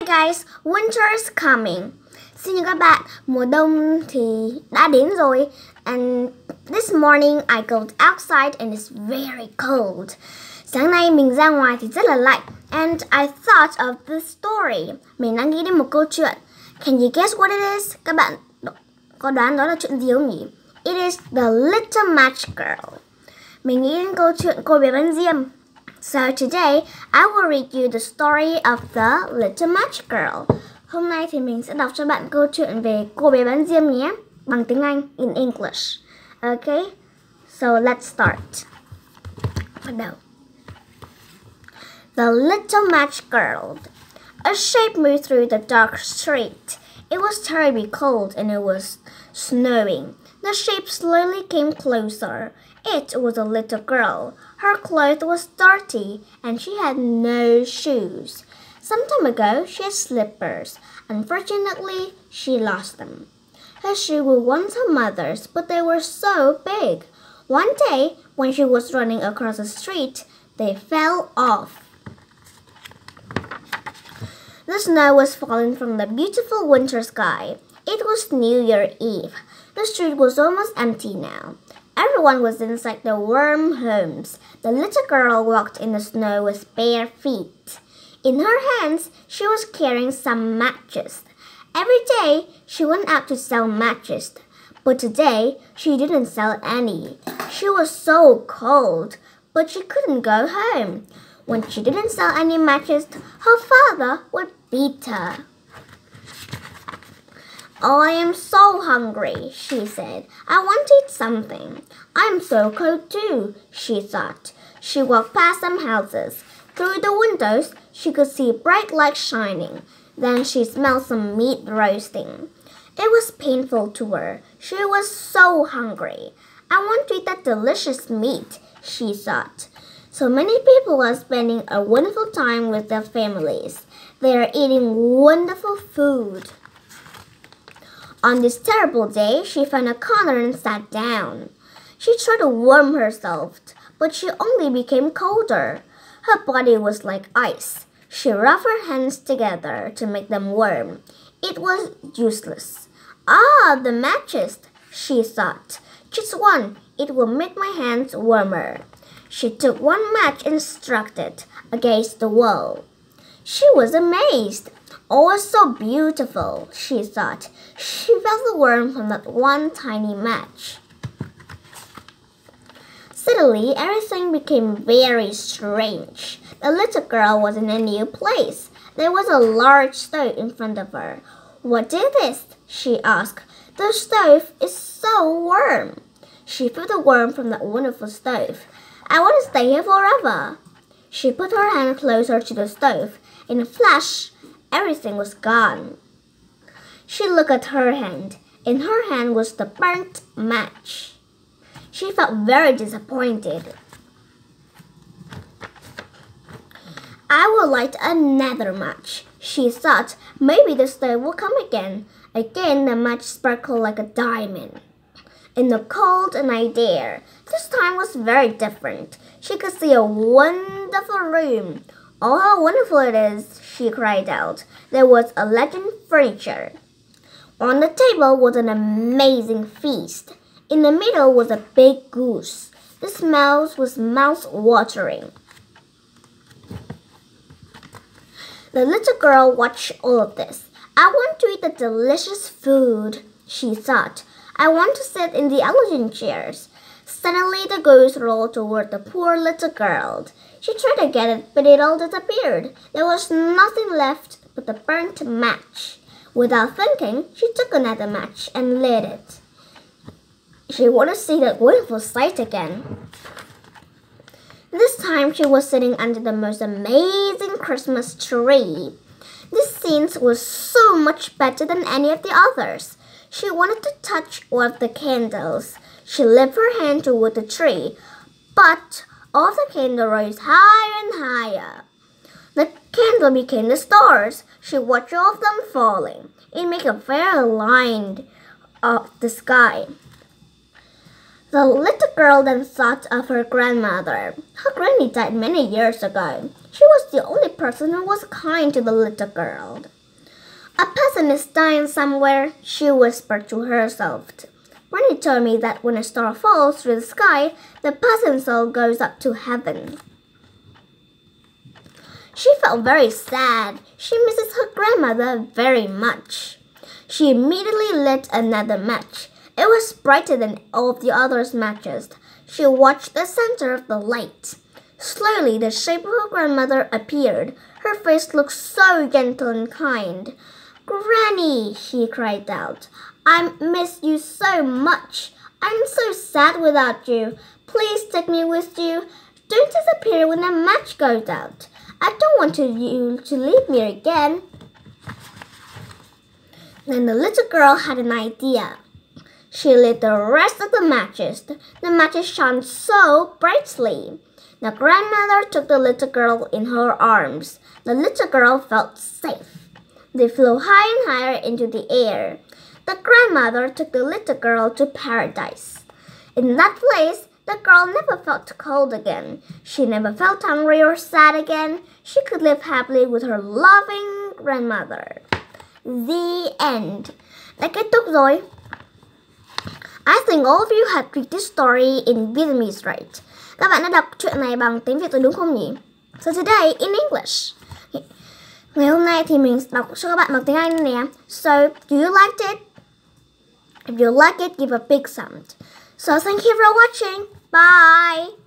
Guys, winter is coming. Xin chào các bạn, mùa đông thì đã đến rồi. And this morning I go outside and it's very cold. Sáng nay mình ra ngoài thì rất là lạnh. And I thought of this story. Mình đã nghĩ đến một câu chuyện. Can you guess what it is? Các bạn có đoán đó là chuyện gì không nhỉ? It is the little match girl. Mình nghĩ đến câu chuyện cô bé bán diêm. So today, I will read you the story of the little match girl. Hôm nay thì mình sẽ đọc cho bạn câu chuyện về cô bé bán diêm nhé, bằng tiếng Anh, in English. Okay, so let's start. Bắt đầu. The little match girl. A shape moved through the dark street. It was terribly cold and it was snowing. The shape slowly came closer. It was a little girl. Her clothes was dirty and she had no shoes. Some time ago, she had slippers. Unfortunately, she lost them. Her shoes were once her mother's, but they were so big. One day, when she was running across the street, they fell off. The snow was falling from the beautiful winter sky. It was New Year's Eve. The street was almost empty now. Everyone was inside their warm homes. The little girl walked in the snow with bare feet. In her hands, she was carrying some matches. Every day, she went out to sell matches. But today, she didn't sell any. She was so cold, but she couldn't go home. When she didn't sell any matches, her father would beat her. Oh, I am so hungry, she said. I want to eat something. I'm so cold too, she thought. She walked past some houses. Through the windows, she could see bright lights shining. Then she smelled some meat roasting. It was painful to her. She was so hungry. I want to eat that delicious meat, she thought. So many people are spending a wonderful time with their families. They are eating wonderful food. On this terrible day, she found a corner and sat down. She tried to warm herself, but she only became colder. Her body was like ice. She rubbed her hands together to make them warm. It was useless. Ah, the matches, she thought. Just one, it will make my hands warmer. She took one match and struck it against the wall. She was amazed. Oh, it's so beautiful, she thought. She felt the warmth from that one tiny match. Suddenly, everything became very strange. The little girl was in a new place. There was a large stove in front of her. What is this? She asked. The stove is so warm. She felt the warmth from that wonderful stove. I want to stay here forever. She put her hand closer to the stove. In a flash, everything was gone. She looked at her hand. In her hand was the burnt match. She felt very disappointed. I will light another match, she thought. Maybe the stove will come again. Again, the match sparkled like a diamond. In the cold night air, this time was very different. She could see a wonderful room. Oh, how wonderful it is, she cried out. There was a legend furniture. On the table was an amazing feast. In the middle was a big goose. The smell was mouth-watering. The little girl watched all of this. I want to eat the delicious food, she thought. I want to sit in the elegant chairs. Suddenly the goose rolled toward the poor little girl. She tried to get it, but it all disappeared. There was nothing left but the burnt match. Without thinking, she took another match and lit it. She wanted to see that wonderful sight again. This time she was sitting under the most amazing Christmas tree. This scene was so much better than any of the others. She wanted to touch one of the candles. She lifted her hand toward the tree, but all the candles rose higher and higher. The candle became the stars. She watched all of them falling. It made a fair line of the sky. The little girl then thought of her grandmother. Her granny died many years ago. She was the only person who was kind to the little girl. A peasant is dying somewhere, she whispered to herself. Granny told me that when a star falls through the sky, the peasant's soul goes up to heaven. She felt very sad. She misses her grandmother very much. She immediately lit another match. It was brighter than all of the others' matches. She watched the center of the light. Slowly, the shape of her grandmother appeared. Her face looked so gentle and kind. "Granny," she cried out, "I miss you so much. I'm so sad without you. Please take me with you. Don't disappear when the match goes out. I don't want you to leave me again." Then the little girl had an idea. She lit the rest of the matches. The matches shone so brightly. The grandmother took the little girl in her arms. The little girl felt safe. They flew high and higher into the air. The grandmother took the little girl to paradise. In that place, the girl never felt cold again. She never felt hungry or sad again. She could live happily with her loving grandmother. The end. Đã kết thúc rồi. I think all of you had read this story in Vietnamese, right? Các bạn đã đọc truyện này bằng tiếng Việt rồi đúng không nhỉ? So today in English. Ngày hôm nay thì mình đọc cho các bạn bằng tiếng Anh nè. So, do you like it? If you like it, give a big thumbs. So thank you for watching. Bye!